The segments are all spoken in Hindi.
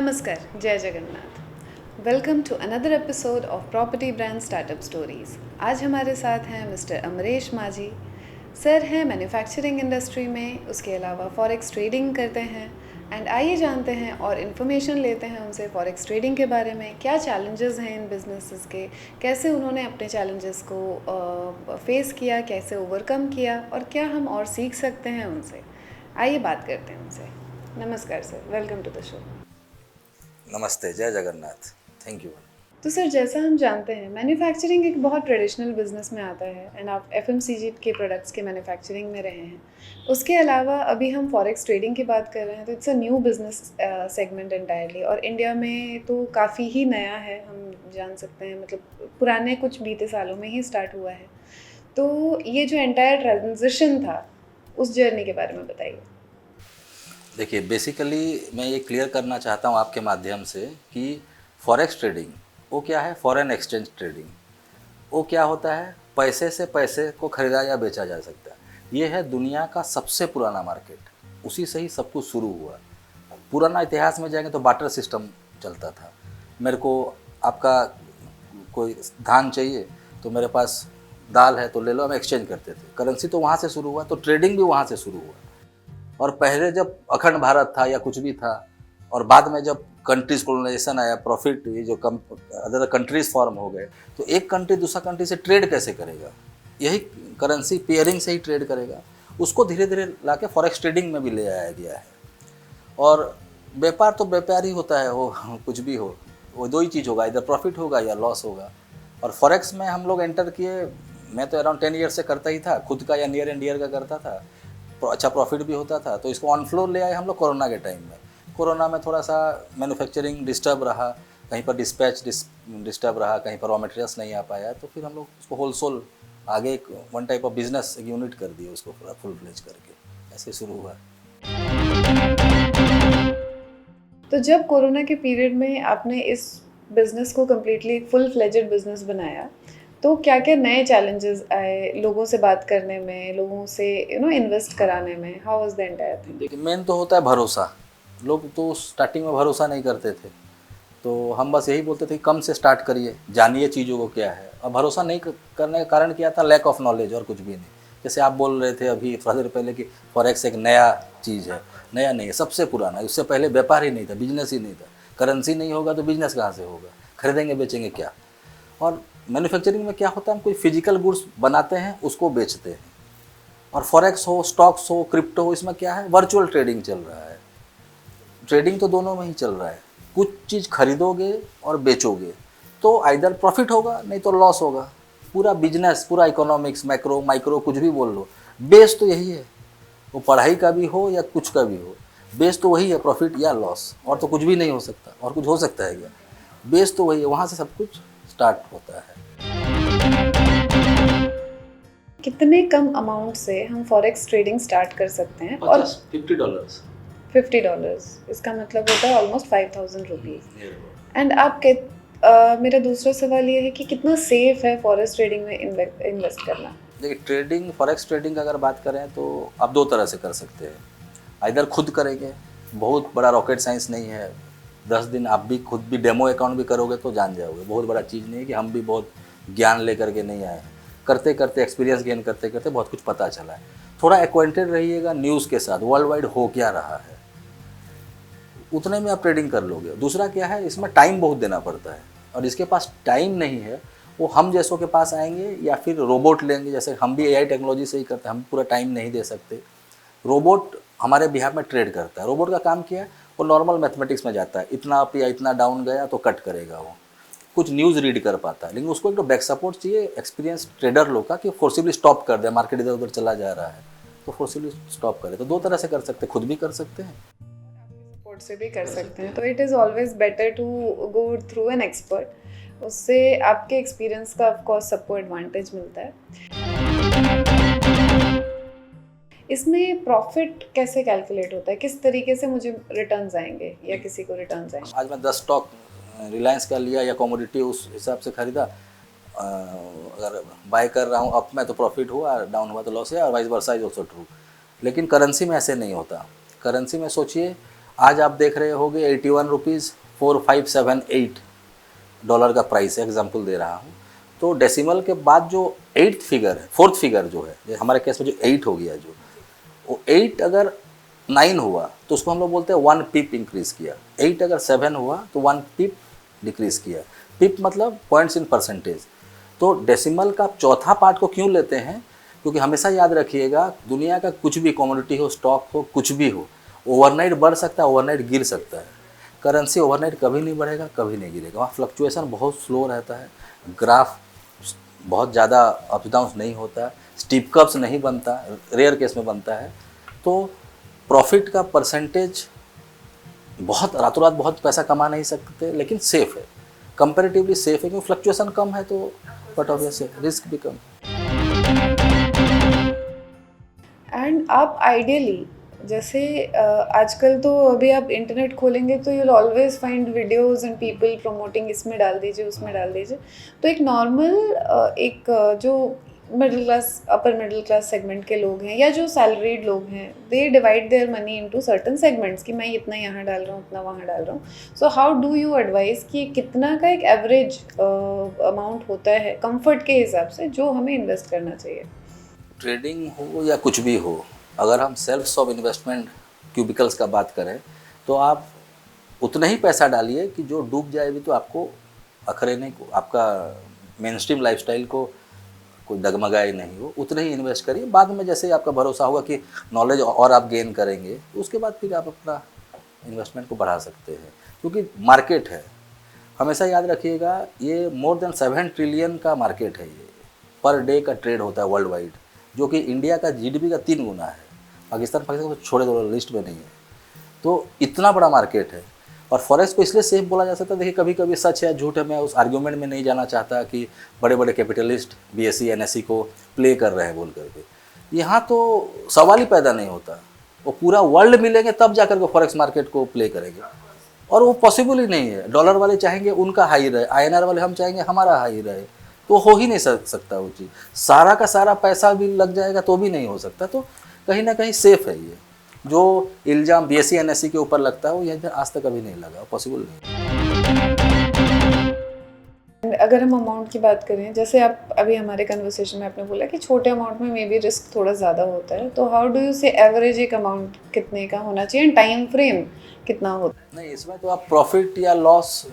नमस्कार, जय Jagannath. Welcome to another episode of property brand startup stories. आज हमारे साथ हैं मिस्टर अमरेश माझी। सर हैं मैन्युफैक्चरिंग इंडस्ट्री में, उसके अलावा फॉरेक्स ट्रेडिंग करते हैं। एंड आइए जानते हैं और इन्फॉर्मेशन लेते हैं उनसे फॉरेक्स ट्रेडिंग के बारे में, क्या चैलेंजेस हैं इन बिजनेसेस के, कैसे उन्होंने अपने चैलेंजेस को फेस किया, कैसे ओवरकम किया और क्या हम और सीख सकते हैं उनसे। आइए बात करते हैं उनसे। नमस्कार sir, welcome to the show. नमस्ते, जय जगन्नाथ। Thank you. तो सर, जैसा हम जानते हैं मैन्युफैक्चरिंग एक बहुत ट्रेडिशनल बिजनेस में आता है एंड आप एफएमसीजी के प्रोडक्ट्स के मैन्युफैक्चरिंग में रहे हैं। उसके अलावा अभी हम फॉरेक्स ट्रेडिंग की बात कर रहे हैं, तो it's a new business segment entirely, और इंडिया में तो काफ़ी ही नया है, हम जान सकते हैं। मतलब पुराने कुछ बीते सालों में ही स्टार्ट हुआ है। तो ये जो एंटायर ट्रांजिशन था, उस जर्नी के बारे में बताइए। देखिए, बेसिकली मैं ये क्लियर करना चाहता हूँ आपके माध्यम से कि फॉरेक्स ट्रेडिंग वो क्या है। फॉरेन एक्सचेंज ट्रेडिंग वो क्या होता है। पैसे से पैसे को खरीदा या बेचा जा सकता है। ये है दुनिया का सबसे पुराना मार्केट, उसी से ही सब कुछ शुरू हुआ। पुराना इतिहास में जाएंगे तो बाटर सिस्टम चलता था। मेरे को आपका कोई धान चाहिए तो मेरे पास दाल है तो ले लो, हम एक्सचेंज करते थे। करेंसी तो वहाँ से शुरू हुआ, तो ट्रेडिंग भी वहाँ से शुरू हुआ। और पहले जब अखंड भारत था या कुछ भी था, और बाद में जब कंट्रीज कोलोनाइजेशन आया, प्रॉफिट ये जो कम अदर कंट्रीज फॉर्म हो गए, तो एक कंट्री दूसरा कंट्री से ट्रेड कैसे करेगा। यही करेंसी पेयरिंग से ही ट्रेड करेगा। उसको धीरे धीरे लाके फॉरेक्स ट्रेडिंग में भी ले आया गया है। और व्यापार तो व्यापार ही होता है, वो कुछ भी हो, वो दो ही चीज़ होगा, इधर प्रॉफिट होगा या लॉस होगा। और फॉरेक्स में हम लोग एंटर किए, मैं तो अराउंड 10 ईयर से करता ही था, खुद का या नियर एंड ईयर का करता था। अच्छा प्रॉफिट भी होता था। तो इसको ऑन फ्लोर ले आए हम लोग कोरोना के टाइम में। कोरोना में थोड़ा सा मैन्युफैक्चरिंग डिस्टर्ब रहा, कहीं पर डिस्पैच डिस्टर्ब रहा, कहीं पर रॉ मटेरियल्स नहीं आ पाया, तो फिर हम लोग उसको होलसेल आगे एक one type of business unit कर दिए उसको पूरा फुल फ्लेज करके। ऐसे शुरू हुआ। तो जब कोरोना के पीरियड में आपने इस बिज़नेस को कम्प्लीटली फुल फ्लेजेड बिज़नेस बनाया, तो क्या-क्या नए चैलेंजेस आए लोगों से बात करने में, लोगों से इन्वेस्ट कराने में? How was the entire thing? देखिए, मेन तो होता है भरोसा। लोग तो स्टार्टिंग में भरोसा नहीं करते थे, तो हम बस यही बोलते थे कि कम से स्टार्ट करिए, जानिए चीज़ों को क्या है। और भरोसा नहीं करने का कारण क्या था, लैक ऑफ नॉलेज, और कुछ भी नहीं। जैसे आप बोल रहे थे अभी थोड़ा देर पहले कि फॉरेक्स एक नया चीज़ है। नया नहीं है, सबसे पुराना है। उससे पहले व्यापार ही नहीं था, बिजनेस ही नहीं था। करेंसी नहीं होगा तो बिजनेस कहाँ से होगा, खरीदेंगे बेचेंगे क्या। और मैन्युफैक्चरिंग में क्या होता है, हम कोई फिजिकल गुड्स बनाते हैं, उसको बेचते हैं। और फॉरेक्स हो, स्टॉक्स हो, क्रिप्टो हो, इसमें क्या है, वर्चुअल ट्रेडिंग चल रहा है। ट्रेडिंग तो दोनों में ही चल रहा है। कुछ चीज़ खरीदोगे और बेचोगे तो आइदर प्रॉफिट होगा, नहीं तो लॉस होगा। पूरा बिजनेस, पूरा इकोनॉमिक्स, मैक्रो माइक्रो कुछ भी बोल लो, बेस तो यही है। वो पढ़ाई का भी हो या कुछ का भी हो, बेस तो वही है, प्रॉफिट या लॉस। और तो कुछ भी नहीं हो सकता। और कुछ हो सकता है क्या, बेस तो वही है, वहाँ से सब कुछ स्टार्ट होता है। कितने कम अमाउंट से हम फॉरेक्स ट्रेडिंग स्टार्ट कर सकते हैं? और $50 $50, इसका मतलब होता है ऑलमोस्ट 5000 रुपीज़। एंड मेरा दूसरा सवाल ये है कि कितना सेफ है फॉरेक्स ट्रेडिंग में इन्वेस्ट करना? देखिए, ट्रेडिंग, फॉरेक्स ट्रेडिंग अगर बात करें तो आप दो तरह से कर सकते हैं। इधर खुद करेंगे, बहुत बड़ा रॉकेट साइंस नहीं है। 10 दिन आप भी खुद भी डेमो अकाउंट भी करोगे तो जान जाओगे, बहुत बड़ा चीज़ नहीं है कि हम भी बहुत ज्ञान लेकर के नहीं आए हैं। करते करते, एक्सपीरियंस गेन करते करते बहुत कुछ पता चला है। थोड़ा एक्वेंटेड रहिएगा न्यूज़ के साथ, वर्ल्ड वाइड हो क्या रहा है, उतने में आप ट्रेडिंग कर लोगे। दूसरा क्या है, इसमें टाइम बहुत देना पड़ता है, और इसके पास टाइम नहीं है। वो हम जैसों के पास आएंगे या फिर रोबोट लेंगे, जैसे हम भी एआई टेक्नोलॉजी से ही करते हैं, हम पूरा टाइम नहीं दे सकते। रोबोट हमारे बिहार में ट्रेड करता है। रोबोट का काम क्या है, वो नॉर्मल मैथमेटिक्स में जाता है, इतना अप या इतना डाउन गया तो कट करेगा। वो कुछ न्यूज़ रीड कर पाता है, लेकिन उसको एक तो बैक सपोर्ट चाहिए एक्सपीरियंस ट्रेडर लोग का, कि फोर्सिबली स्टॉप कर दे, मार्केट इधर उधर चला जा रहा है तो फोर्सिबली स्टॉप करे। तो दो तरह से कर सकते हैं, खुद भी कर सकते हैं, सपोर्ट से भी कर सकते हैं। तो it is always better to go through an expert. उससे आपके एक्सपीरियंस का ऑफ कोर्स सबको एडवांटेज मिलता है। इसमें प्रॉफिट कैसे कैलकुलेट होता है? किस तरीके से मुझे रिटर्न्स आएंगे या किसी को रिटर्न्स आएंगे? आज मैं 10 स्टॉक रिलायंस का लिया या कमोडिटी उस हिसाब से खरीदा। अगर बाय कर रहा हूँ अप में तो प्रॉफिट हुआ, डाउन हुआ तो लॉस है, और vice versa is also true. लेकिन करेंसी में ऐसे नहीं होता। करेंसी में सोचिए, आज आप देख रहे होगे 81 रुपीज़ 4578 डॉलर का प्राइस है, एग्जाम्पल दे रहा हूँ। तो डेसिमल के बाद जो 8th फिगर है, 4th फिगर जो है, हमारे केस में जो 8 हो गया, जो वो 8 अगर 9 हुआ तो उसको हम लोग बोलते हैं 1 पिप इंक्रीज़ किया। 8 अगर 7 हुआ तो 1 पिप डिक्रीज़ किया। पिप मतलब पॉइंट्स इन परसेंटेज। तो डेसिमल का चौथा पार्ट को क्यों लेते हैं? क्योंकि हमेशा याद रखिएगा, दुनिया का कुछ भी कमोडिटी हो, स्टॉक हो, कुछ भी हो, ओवरनाइट बढ़ सकता है, ओवरनाइट गिर सकता है। करेंसी ओवरनाइट कभी नहीं बढ़ेगा, कभी नहीं गिरेगा। वहाँ फ्लक्चुएशन बहुत स्लो रहता है, ग्राफ बहुत ज़्यादा अप डाउन्स नहीं होता, स्टीप कर्व्स नहीं बनता, रेयर केस में बनता है। तो प्रॉफिट का परसेंटेज बहुत रातों रात बहुत पैसा कमा नहीं सकते, लेकिन सेफ है, कंपैरेटिवली सेफ है, क्योंकि फ्लक्चुएशन कम है तो बट ऑब्वियसली रिस्क भी कम। एंड आप आइडियली जैसे आजकल तो अभी आप इंटरनेट खोलेंगे तो you'll always find videos and people promoting, इसमें डाल दीजिए, उसमें डाल दीजिए। तो एक नॉर्मल जो middle class, upper middle class segment के लोग हैं या जो सैलरीड लोग हैं, they divide their money into certain segments कि मैं इतना यहाँ डाल रहा हूँ, उतना वहाँ डाल रहा हूँ। So how do you advice कि कितना का एक एवरेज अमाउंट होता है कंफर्ट के हिसाब से जो हमें इन्वेस्ट करना चाहिए? ट्रेडिंग हो या कुछ भी हो, अगर हम सेल्फ ऑफ इन्वेस्टमेंट क्यूबिकल्स का बात करें तो आप उतना ही पैसा डालिए कि जो डूब जाए भी तो आपको अखरे को, आपका मेन स्ट्रीम लाइफस्टाइल को कोई डगमगाए नहीं हो, उतना ही इन्वेस्ट करिए। बाद में जैसे आपका भरोसा होगा कि नॉलेज और आप गेन करेंगे, उसके बाद फिर आप अपना इन्वेस्टमेंट को बढ़ा सकते हैं। क्योंकि मार्केट है, हमेशा याद रखिएगा, ये मोर देन 7 ट्रिलियन का मार्केट है। ये पर डे का ट्रेड होता है वर्ल्ड वाइड, जो कि इंडिया का जीडीपी का 3 गुना है। पाकिस्तान को छोड़े दो, लिस्ट में नहीं है। तो इतना बड़ा मार्केट है। और फॉरेक्स को इसलिए सेफ बोला जा सकता है, देखिए कभी कभी सच है झूठ है, मैं उस आर्ग्यूमेंट में नहीं जाना चाहता कि बड़े बड़े कैपिटलिस्ट बीएसई एनएसई को प्ले कर रहे हैं बोल करके। यहाँ तो सवाल ही पैदा नहीं होता, वो पूरा वर्ल्ड मिलेंगे तब जाकर के फॉरेक्स मार्केट को प्ले करेंगे, और वो पॉसिबल ही नहीं है। डॉलर वाले चाहेंगे उनका हाई रहे, आईएनआर वाले हम चाहेंगे हमारा हाई रहे, तो हो ही नहीं सकता वो चीज़। सारा का सारा पैसा भी लग जाएगा तो भी नहीं हो सकता। तो कहीं ना कहीं सेफ है। ये जो इल्ज़ाम बीएसई एनएसई के ऊपर लगता है वो यहाँ आज तक कभी नहीं लगा, पॉसिबल नहीं। अगर हम अमाउंट की बात करें, जैसे आप अभी हमारे कन्वर्सेशन में आपने बोला कि छोटे अमाउंट में मे बी रिस्क थोड़ा ज़्यादा होता है, तो हाउ डू यू से एवरेज एक अमाउंट कितने का होना चाहिए, टाइम फ्रेम कितना होता है? नहीं, इसमें तो आप प्रॉफिट या लॉस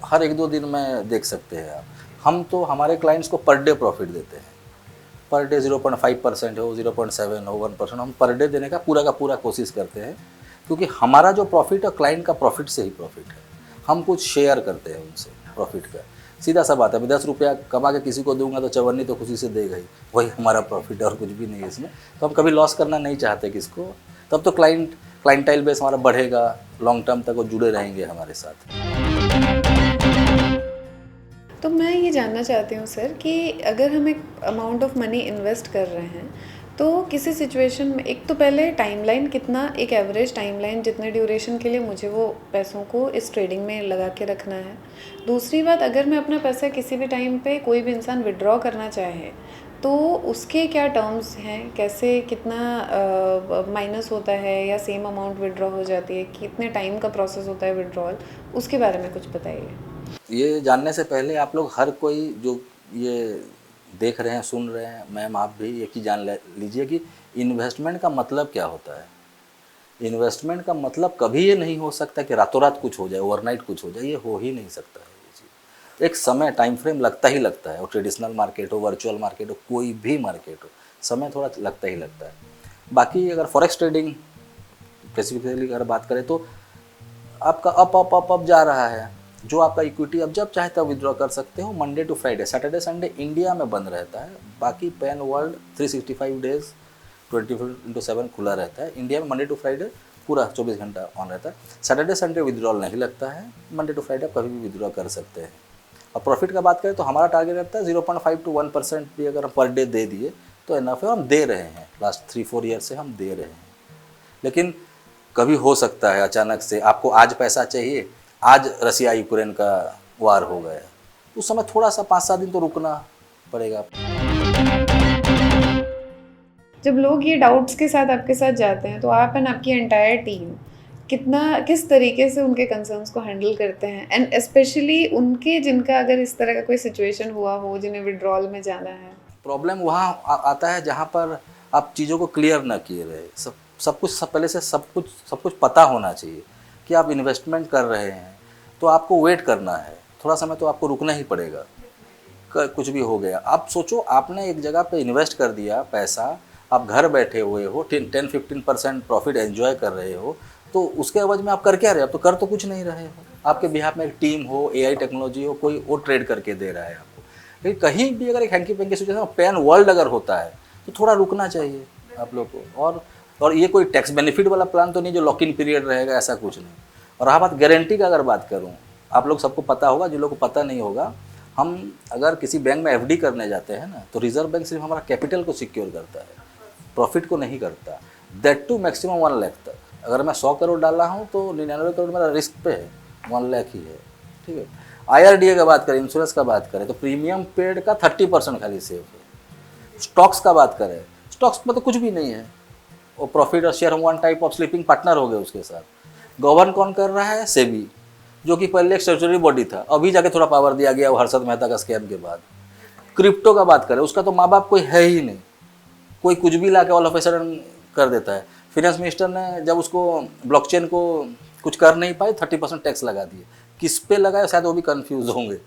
हर 1-2 दिन में देख सकते हैं आप। हम तो हमारे क्लाइंट्स को पर डे प्रॉफिट देते हैं। पर डे 0.5% हो, 0.7 हो, 1%, हम पर डे देने का पूरा कोशिश करते हैं। क्योंकि हमारा जो प्रॉफिट है क्लाइंट का प्रॉफिट से ही प्रॉफिट है। हम कुछ शेयर करते हैं उनसे प्रॉफिट का, सीधा सा बात है। मैं 10 रुपया कमा के किसी को दूंगा तो चवन्नी तो खुशी से देगा ही, वही हमारा प्रॉफिट है और कुछ भी नहीं है इसमें। तो हम कभी लॉस करना नहीं चाहते किसको, तब तो क्लाइंटाइल बेस हमारा बढ़ेगा, लॉन्ग टर्म तक वो जुड़े रहेंगे हमारे साथ। तो मैं ये जानना चाहती हूँ सर कि अगर हम एक अमाउंट ऑफ मनी इन्वेस्ट कर रहे हैं तो किसी सिचुएशन में, एक तो पहले टाइमलाइन कितना, एक एवरेज टाइमलाइन जितने ड्यूरेशन के लिए मुझे वो पैसों को इस ट्रेडिंग में लगा के रखना है। दूसरी बात, अगर मैं अपना पैसा किसी भी टाइम पे कोई भी इंसान विड्रॉ करना चाहे तो उसके क्या टर्म्स हैं, कैसे कितना माइनस होता है या सेम अमाउंट विड्रॉ हो जाती है, कितने टाइम का प्रोसेस होता है विड्रॉल, उसके बारे में कुछ बताइए। ये जानने से पहले आप लोग हर कोई जो ये देख रहे हैं, सुन रहे हैं, मैम आप भी एक ही जान लीजिए कि इन्वेस्टमेंट का मतलब क्या होता है। इन्वेस्टमेंट का मतलब कभी ये नहीं हो सकता कि रातों रात कुछ हो जाए, ओवरनाइट कुछ हो जाए, ये हो ही नहीं सकता है। ये चीज़ एक समय, टाइम फ्रेम लगता ही लगता है। और ट्रेडिशनल मार्केट हो, वर्चुअल मार्केट हो, कोई भी मार्केट हो, समय थोड़ा लगता ही लगता है। बाकी अगर फॉरेक्स ट्रेडिंग स्पेसिफिकली अगर बात करें तो आपका अप जा रहा है। जो आपका इक्विटी अब जब चाहे तब विड्रॉ कर सकते हो। Monday to Friday, Saturday Sunday India में बंद रहता है, बाकी पैन वर्ल्ड 365 डेज 24/7 खुला रहता है। इंडिया में मंडे टू फ्राइडे पूरा 24 घंटा ऑन रहता है। सैटरडे संडे विड्रॉल नहीं लगता है, मंडे टू फ्राइडे आप कभी भी विड्रॉ कर सकते हैं। और प्रॉफिट का बात करें तो हमारा टारगेट रहता है 0.5 to 1% भी अगर हम पर डे दे दिए तो इनफ है। हम दे रहे हैं, लास्ट 3-4 ईयर से हम दे रहे हैं। लेकिन कभी हो सकता है अचानक से आपको आज पैसा चाहिए, आज रसिया यूक्रेन का वार हो गया, उस समय थोड़ा सा 5-7 दिन तो रुकना पड़ेगा। जब लोग ये डाउट्स के साथ आपके साथ जाते हैं तो आप एंड आपकी एंटायर टीम किस तरीके से उनके कंसर्न्स को हैंडल करते हैं, एंड स्पेशली उनके जिनका अगर इस तरह का कोई सिचुएशन हुआ हो जिन्हें विड्रॉल में जाना है। प्रॉब्लम वहाँ आता है जहाँ पर आप चीज़ों को क्लियर ना किए रहे। सब कुछ पहले से सब कुछ पता होना चाहिए कि आप इन्वेस्टमेंट कर रहे हैं तो आपको वेट करना है, थोड़ा समय तो आपको रुकना ही पड़ेगा। कुछ भी हो गया, आप सोचो आपने एक जगह पे इन्वेस्ट कर दिया पैसा, आप घर बैठे हुए हो, 10-15% प्रॉफिट एंजॉय कर रहे हो, तो उसके एवज में आप कर क्या रहे हो? आप तो कर तो कुछ नहीं रहे हो। आपके बिहाफ में एक टीम हो, AI टेक्नोलॉजी हो, कोई वो ट्रेड करके दे रहा है आपको। लेकिन कहीं भी अगर एक हैंकी पेंकी सिचुएशन पैन वर्ल्ड अगर होता है तो थोड़ा रुकना चाहिए आप लोग को। और ये कोई टैक्स बेनिफिट वाला प्लान तो नहीं जो लॉक इन पीरियड रहेगा, ऐसा कुछ नहीं। और हाँ, बात गारंटी का अगर बात करूँ, आप लोग सबको पता होगा, जिन लोगों को पता नहीं होगा, हम अगर किसी बैंक में FD करने जाते हैं ना, तो रिजर्व बैंक सिर्फ हमारा कैपिटल को सिक्योर करता है, प्रॉफिट को नहीं करता। दैट टू मैक्सिमम 1 लाख तक। अगर मैं 100 करोड़ डाला हूँ तो 99 करोड़ मेरा रिस्क पे है, 1 लाख ही है, ठीक है। IRDA का बात करें, इंश्योरेंस का बात करें, तो प्रीमियम पेड का 30% खाली सेफ है। स्टॉक्स का बात करें, स्टॉक्स में तो कुछ भी नहीं है, वो प्रॉफिट और शेयर हम one type of sleeping partner हो गए उसके साथ। गवर्न कौन कर रहा है? सेबी, जो कि पहले एक स्टैट्यूटरी बॉडी था, अभी जाके थोड़ा पावर दिया गया वो हर्षद मेहता का स्कैम के बाद। क्रिप्टो का बात करें, उसका तो माँ बाप कोई है ही नहीं, कोई कुछ भी ला के ऑल ऑफ ए सडन कर देता है। फाइनेंस मिनिस्टर ने जब उसको ब्लॉकचेन को कुछ कर नहीं पाए, 30% टैक्स लगा दिए। किस पे लगाए शायद वो भी कंफ्यूज होंगे।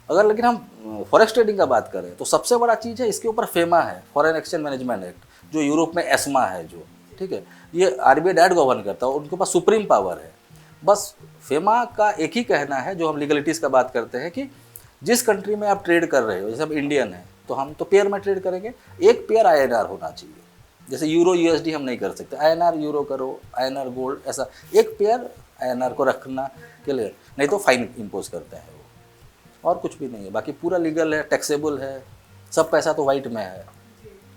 अगर लेकिन हम फॉरेक्स ट्रेडिंग का बात करें तो सबसे बड़ा चीज़ है, इसके ऊपर फेमा है, फॉरेन एक्सचेंज मैनेजमेंट एक्ट, जो यूरोप में एस्मा है जो, ठीक है, ये RBI डायरेक्ट गवर्न करता है, उनके पास सुप्रीम पावर है। बस फेमा का एक ही कहना है, जो हम लीगलिटीज़ का बात करते हैं, कि जिस कंट्री में आप ट्रेड कर रहे हो, जैसे हम इंडियन है तो हम तो पेयर में ट्रेड करेंगे, एक पेयर INR होना चाहिए। जैसे यूरो USD हम नहीं कर सकते, INR यूरो करो, INR गोल्ड, ऐसा एक पेयर INR को रखना के लिए, नहीं तो फाइन इम्पोज करते हैं वो, और कुछ भी नहीं है। बाकी पूरा लीगल है, टैक्सेबल है, सब पैसा तो वाइट में है,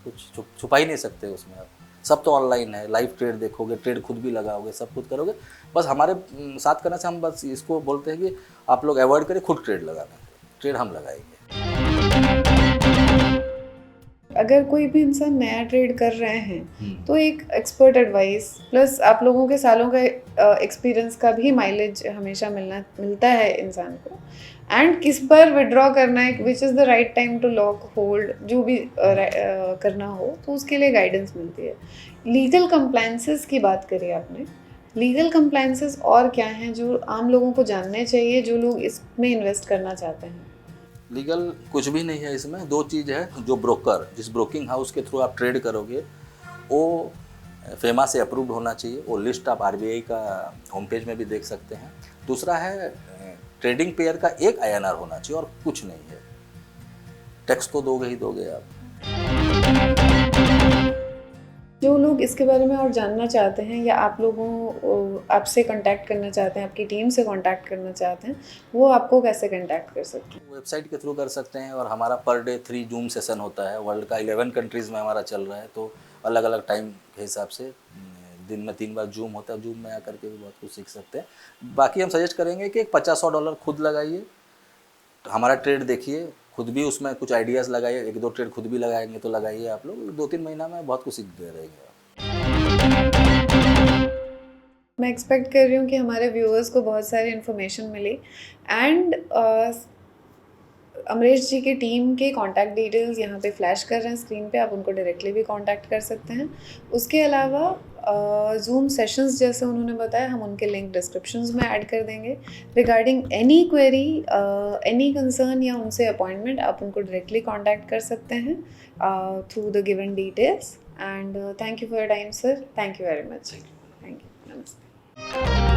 कुछ छुपा ही नहीं सकते उसमें आप। सब तो ऑनलाइन है, लाइव ट्रेड देखोगे, ट्रेड खुद भी लगाओगे, सब खुद करोगे। बस हमारे साथ करने से हम बस इसको बोलते हैं कि आप लोग अवॉइड करें खुद ट्रेड लगाना, ट्रेड हम लगाएंगे। अगर कोई भी इंसान नया ट्रेड कर रहे हैं तो एक एक्सपर्ट एडवाइस प्लस आप लोगों के सालों का एक्सपीरियंस का भी माइलेज हमेशा मिलता है इंसान को, एंड किस पर विड्रॉ करना है, which is the right time to lock hold, जो भी करना हो तो उसके लिए गाइडेंस मिलती है। लीगल कंप्लायंसेस की बात करी आपने, लीगल कंप्लायंसेस और क्या हैं जो आम लोगों को जानने चाहिए जो लोग इसमें इन्वेस्ट करना चाहते हैं? लीगल कुछ भी नहीं है इसमें, दो चीज़ है। जो ब्रोकर, जिस ब्रोकिंग हाउस के थ्रू आप ट्रेड करोगे, वो फेमा से अप्रूव्ड होना चाहिए। वो लिस्ट आप RBI का होम पेज में भी देख सकते हैं। दूसरा है ट्रेडिंग पेयर का एक INR होना चाहिए, और कुछ नहीं है। टैक्स तो दोगे ही दोगे आप। जो लोग इसके बारे में और जानना चाहते हैं या आप लोगों आपसे कांटेक्ट करना चाहते हैं, आपकी टीम से कांटेक्ट करना चाहते हैं, वो आपको कैसे कांटेक्ट कर सकते हैं? वेबसाइट के थ्रू कर सकते हैं, और हमारा पर डे 3 जूम सेशन होता है। वर्ल्ड का 11 कंट्रीज़ में हमारा चल रहा है, तो अलग अलग टाइम के हिसाब से दिन में 3 बार जूम होता है। जूम में आकर के भी बहुत कुछ सीख सकते हैं। बाकी हम सजेस्ट करेंगे कि एक $50-100 खुद लगाइए, हमारा ट्रेड देखिए, खुद भी उसमें कुछ आइडियाज़ लगाइए। 1-2 ट्रेड खुद भी लगाएंगे तो लगाइए आप लोग, 2-3 महीना में बहुत कुछ सीख दे रहेंगे आप। मैं एक्सपेक्ट कर रही हूँ कि हमारे व्यूअर्स को बहुत सारी इन्फॉर्मेशन मिली, एंड अमरीश जी की टीम के कॉन्टैक्ट डिटेल्स यहाँ पे फ्लैश कर रहे हैं स्क्रीन पे, आप उनको डायरेक्टली भी कॉन्टैक्ट कर सकते हैं। उसके अलावा जूम सेशंस जैसे उन्होंने बताया, हम उनके लिंक डिस्क्रिप्शंस में ऐड कर देंगे। Regarding any query, any concern या उनसे अपॉइंटमेंट, आप उनको डायरेक्टली कॉन्टैक्ट कर सकते हैं through the given details. And thank you for your time sir, thank you very much. Thank you, नमस्ते।